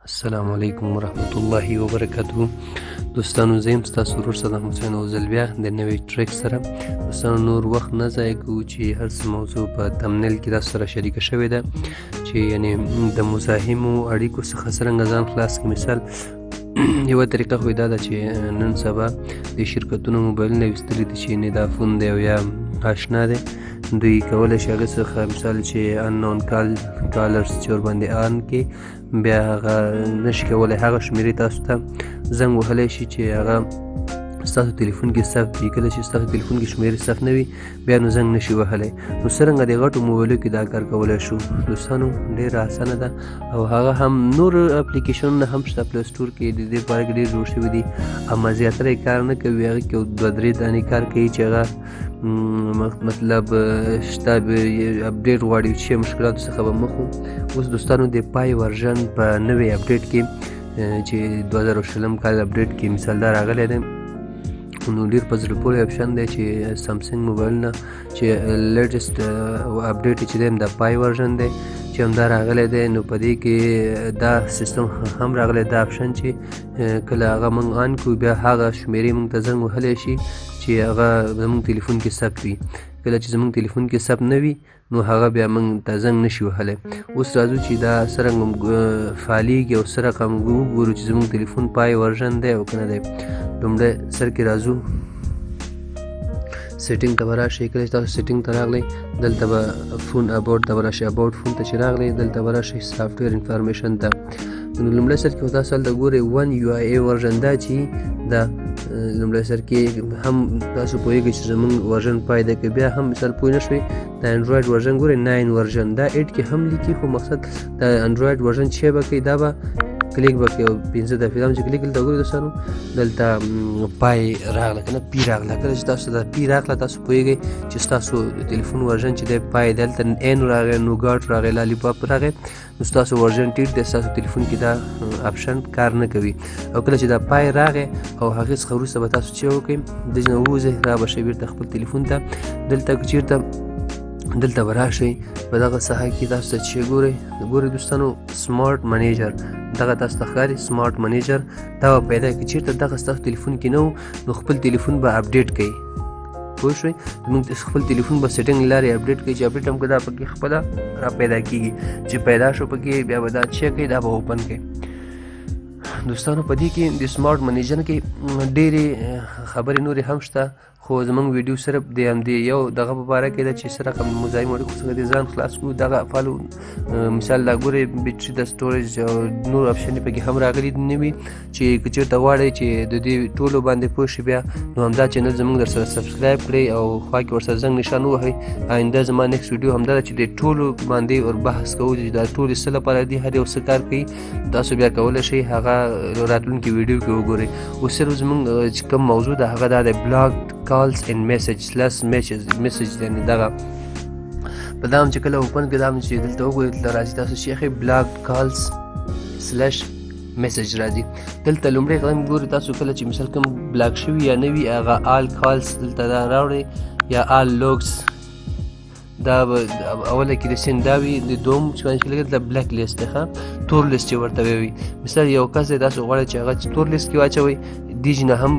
السلام علیکم ورحمت الله وبرکاته. دوستانو زه یم ستاسو ورور صدام حسین او زل بیا د نوې ټریک سره. دوستانو نور وخت نه ضایع کوو چې هر څه موضوع په تمنیل کې تاسو سره شریکه شوې ده چې یعنې د مزاحمو اړیکو څخه څرنګه ځان خلاص کړي. مثال یوه طریقه خو دا ده چې نن سبا د شرکتونو موبایلونه ویستلي دي چې یعنې دا فون دی او یا آشنا دی، دوی کولی شي هغې څخه مثال چې اننون کالرز چې ورباندې آن کې بیا هغه نشي کولی هغه شمېرې تاسو ته زنګ وهلی شي چې هغه ستاسو تلیفون کې ثبت وي. کله چې ستاسو تلیفون کې شمېرې ثبت نه وي بیا نو زنګ نشي وهلی. نو څرنګه د غټو موبایلو کې دا کار کولی شو دوستانو؟ ډېره اسانه ده او هغه هم نور اپلیکیشنونه هم شته پلی سټور کې، د دې په اړه کې ډېر جوړ شوي دي اما زیاتره یې کار نه کوي. هغې کې 2-3 دانې کار کوي چې هغه مطلب شته اپډیټ غواړي چې مشکلاتو څخه به مخ وو. اوس دوستانو د پای ورژن په نوې اپډیټ کې چې 2020 کال اپډیټ کې مثال دا راغلی دی، نو ډېر په زړه پورې اپشن دی چې سامسنګ موبایلونه چې لیټسټ اپډیټ چې دی د پای ورژن دی چې همدا راغلی دی. نو په دې کې دا سیستم هم راغلی، دا اپشن چې کله هغه موږ آن کړو بیا هغه شمېرې موږ ته زنګ وهلی شي چې هغه زموږ تلیفون کې ثبت وي. کله چې زموږ تلیفون کې ثبت نه وي نو هغه بیا موږ ته زنګ نشي وهلی. اوس راځو چې دا څرنګه فعالېږي او څرنګه موږ وګورو چې زموږ تلیفون پای ورژن دی او که نه دی. لومړی سر کې راځو سیټینګ ته به راشئ. کله چې تاسو سیټینګ ته راغلی دلته به فون اباوټ ته به راشئ. اباوټ فون ته چې راغلی دلته به راشئ سافټویر انفارمیشن ته. نو لومړی سر کې تاسو هلته ګورئ 1 UI ورژن دا چې دا لومړی سر کې هم تاسو پوهېږئ چې زموږ ورژن پای دی. که بیا هم مثال پوه نه شوئ د انډرایډ ورژن ګورئ 9 ورژن دا 8 کې هم لیکي، خو مقصد د انډرایډ ورژن چې به کوي دا به کلیک به کوي او 15 دفعې هم چې کلیک دلته وګورئ دوستانو دلته پای راغله که نه پی راغله. کله چې تاسو ته پی راغله تاسو پوهېږئ چې ستاسو د تلیفون ورژن چې دی پای دی. دلته این راغی، نوګاټ راغی، لالیپاپ راغی، نو ستاسو ورژن ټیټ دی، ستاسو تلیفون کې دا اپشن کار نه کوي. او کله چې دا پای راغی او هغې څخه وروسته به تاسو چې وکړئ دې نه ووځئ را به شئ بېرته خپل تلیفون ته. دلته که چېرته دلته به راشئ په دغه ساحه کې تاسو ته چې ګورئ دوستانو سمارټ منیجر دغه تاسو ته ښکاري سمارټ منیجر دا به پیدا کړي. چېرته دغه ستاسو تلیفون کې نه و نو خپل تلیفون به اپډیټ کوي. پوه شوئ؟ موږ خپل تلیفون به سیټینګ له لارې اپډیټ کوي چې اپډیټ هم که دا پکې خپله را پیدا کېږي چې پیدا شو پکې بیا به دا چیک کوي دا به اوپن کوي. دوستانو په دې کې د سمارټ منیجر کې ډېرې خبرې نورې هم شته، خو زموږ ویډیو صرف د همدې یو دغه په باره کې ده چې څه رقم مزاحمو اړیکو څخه د ځان خلاص کړو. دغه فالو مثال دا ګورئ بیټري د سټوریج او نور اپشن پکې هم راغلي دي نوي چې که چېرته غواړئ چې د دې ټولو باندې پوه شئ بیا نو همدا چینل زموږ در سره سبسکرایب کړئ او خوا کې ورسره زنګ نشان ووهئ. آینده زما نیکسټ ویډیو همدا ده چې د ټولو باندې ور بحث کوو چې دا ټولې څه لپاره دي، هر یو څه کار کوي. تاسو بیا کولی شئ هغه راتلونکي ویډیو کې وګورئ. اوس صرف زموږ چې کوم موضوع ده هغه دا د بلاکډ کالز ان میسج سلاس میسج یعنې دغه په دا هم چې کله اوپن کړئ دا هم چې دلته وګورئ دلته راځي تاسو چې ښایي بلاکډ کالز سلیش میسج راځي. دلته لومړی قدم ګورئ تاسو کله چې مثال کوم بلاک شوي یا نه وي هغه آل کالز دلته دا راوړئ یا آل لوګس دا به اوله کې د سین دا وي. د دوم چې باندې کلیک دلته بلیک لیست دی ښه تور لیست چې ورته وي. مثال یو کس دی تاسو غواړئ چې هغه تور لیست کې واچوئ دې نه هم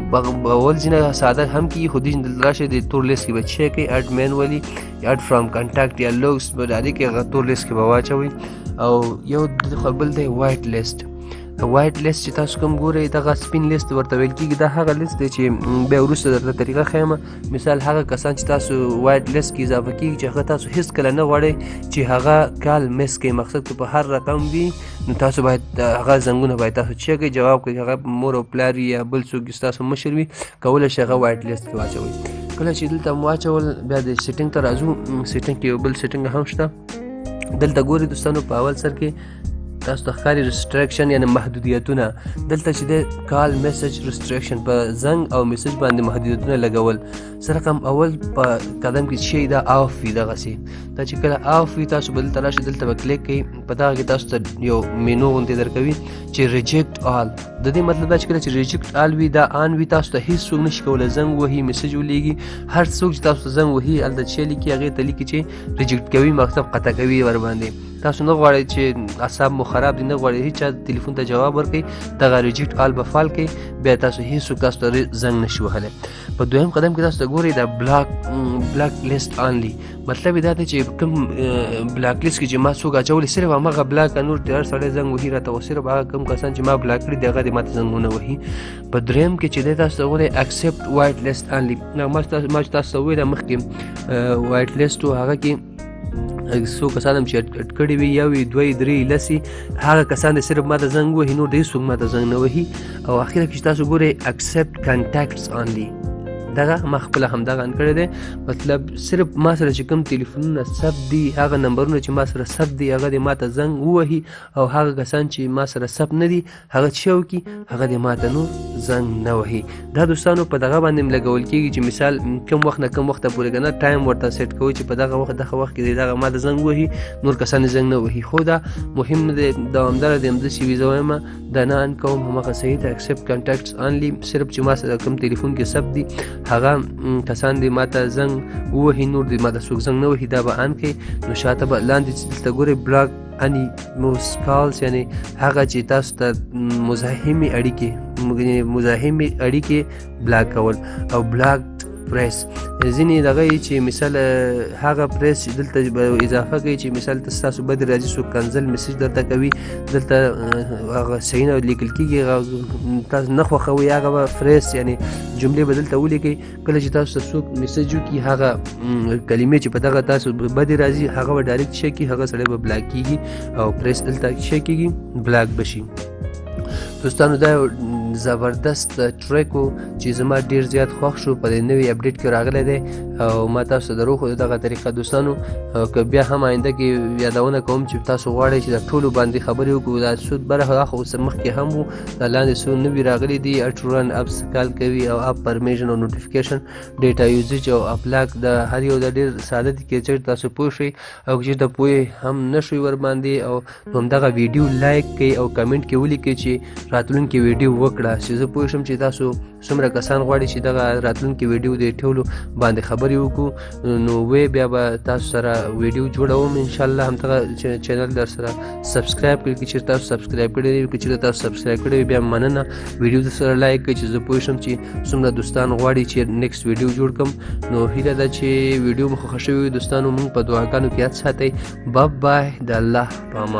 اول ځینه ساده هم کېږي خو دې دلته راشئ د تور لیست کې به چیک کوئ اډ مینوالي اډ فرام کنټاکټ یا لوګس به ډایرکټ هغه تور لیست کې به واچوئ. او یو بل دی وایټ لیست. وایټ لیست چې تاسو کوم ګورئ دغه سپین لیست ورته ویل کېږي. دا هغه لیست دی چې بیا وروسته درته طریقه ښیم. مثال هغه کسان چې تاسو وایټ لیست کې اضافه کېږي چې هغه تاسو هېڅ کله نه غواړئ چې هغه کال مس کوي، مقصد که په هر رقم وي نو تاسو باید هغه زنګونه باید تاسو چیک کړئ جواب کوئ. هغه مور او پلار وي یا بل څوک ستاسو مشر وي کولی شئ هغه وایټ لیست کې واچوئ. کله چې دلته واچول بیا د سیټینګ ته راځو. سیټینګ کې یو بل سیټینګ هم شته. دلته ګورئ دوستانو په اول سر کې تاسو ته ښکاري ریسټریکشن یعنې محدودیتونه. دلته چې دی کال میسج ریسټریکشن په زنګ او میسج باندې محدودیتونه لګول. څه رقم اول په قدم کې شی دا آف وي دغسې دا چې کله آف وي تاسو به دلته راشئ دلته به کلیک کوئ. په دغه کې تاسو ته یو مینو غوندې درکوي چې ریجیکټ آل د دې مطلب دا چې کله چې ریجیکټ آل وي دا آن وي تاسو ته هیڅوک نشي کولی زنګ وهي میسج ولیږي هر څوک چې تاسو ته زنګ وهي هلته چې لیکي هغې ته لیکي چې ریجیکټ کوي مطلب قطع کوي ورباندې تاسو نه غواړئ چې اعصاب مو خراب دي نه غواړئ هیڅ چا تلیفون ته جواب ورکړئ دغه ریجیکټ آل به فال کوي بیا تاسو هیڅوک تاسو ته زنګ نشي وهلی په دویم قدم کې تاسو ته ګورئ دا بلاک لیست آنلی مطلب یې دا دی چې کوم بلاک لیست کې چې ما څوک اچولی صرف همغه بلاک نور هر سړی زنګ وهي راته او صرف هغه کوم کسان چې ما بلاک کړي دي هغه دې ماته زنګونه وهي په دریم کې چې دی تاسو ته ګورئ اکسپټ وایټ لیست آنلی ما چې تاسو ته وویله مخکې وایټ لیست و هغه کې څو کسان هم چې اډ کړي وي یو وي دوی درې لسې هغه کسان دې صرف ماته زنګ وهي نور د هېڅوک ماته زنګ نه وهي او اخره کې چې تاسو ګورئ اکسپټ کانټیکټس آنلی دغه ما خپله همدغه ان کړی دی مطلب صرف ما سره چې کوم تلیفونونه ثبت دي هغه نمبرونه چې ما سره ثبت دي هغه دې ماته زنګ ووهي او هغه کسان چې ما سره ثبت نه دي هغه څه وکړي هغه دې ماته نور زنګ نه وهي دا دوستانو په دغه باندې هم لګول کېږي چې مثال کوم وخت نه کوم وخته پورې که نه ټایم ورته سیټ کوئ چې په دغه وخت کې دی دغه ماته زنګ وهي نور کسان یې زنګ نه وهي خو دا مهم نه دی دوامداره دی همداسې وي زه وایم دا نه ان کوم همغه صحیح ده اکسپټ کانټیکټس آنلی صرف چې ما سره کوم تلیفون کې ثبت دي هغه کسان دې ماته زنګ ووهي نور دې ماته څوک زنګ نه وهي دا به ان کړي نو شاته به لاندې چې دلته ګورئ بلاک اني موس کالز یعنی هغه چې تاسو ته مزاحمې اړیکې بلاک کول او بلاک پریس ځینې دغه چې مثال هغه پریس چې دلته به اضافه کوي چې مثال تاسو بدې راځي څوک کنزل میسج درته کوي دلته هغه صحیح نه لیکل کېږي تاسو نه خوښوئ هغه به فریس یعنی جملې به دلته ولیکئ کله چې تاسو ته څوک میسج وکړي هغه کلمې چې په دغه تاسو بدې راځي هغه به ډایرکټ شي کړي هغه سړی به بلاک کېږي او پریس دلته شي کېږي بلاک به شي دوستانو دا زبردست ټریک و چې زما ډیر زیات خوښ شو په دې نوي اپډیټ کې راغلی دی او ما تاسو ته دروښودو دغه طریقه دوستانو که بیا هم آینده کې یادونه کوم چې تاسو غواړئ چې د ټولو باندې خبرې وکړو دا څو برخه خو اوس مخکې هم وو دا لاندې څو نوي راغلي دي اټرن اپس کال کوي او اپ پرمیشن او نوټیفیکیشن ډیټا یوزیج او اپلاک د هر یو د ډیر ساده دي کې چې تاسو پوه شئ او چې د پوهې هم نشئ ور باندې او همدغه ویډیو لایک کړئ او کمنټ کې ولیکئ چې راتلونکي ویډیو وکړه چې زه پوه شم چې تاسو څومره کسان غواړي چې دغه راتلونکي ویډیو د ټولو باندې خبرې وکړو نو وی بیا به تاسو سره ویډیو جوړوم انشاءالله همدغه چینل در سره سبسکرایب کړئ که چېرې تاسو سبسکرایب کړی وي که چېرې تاسو سبسکرایب کړی وي بیا مننه ویډیو در سره لایک کړئ چې زه پوه شم چې څومره دوستان غواړي چې نیکسټ ویډیو جوړ کړم نو هیله ده چې ویډیو مو خوښه شوې وي دوستانو موږ په دعاګانو کې یاد ساتئ بای د الله په امان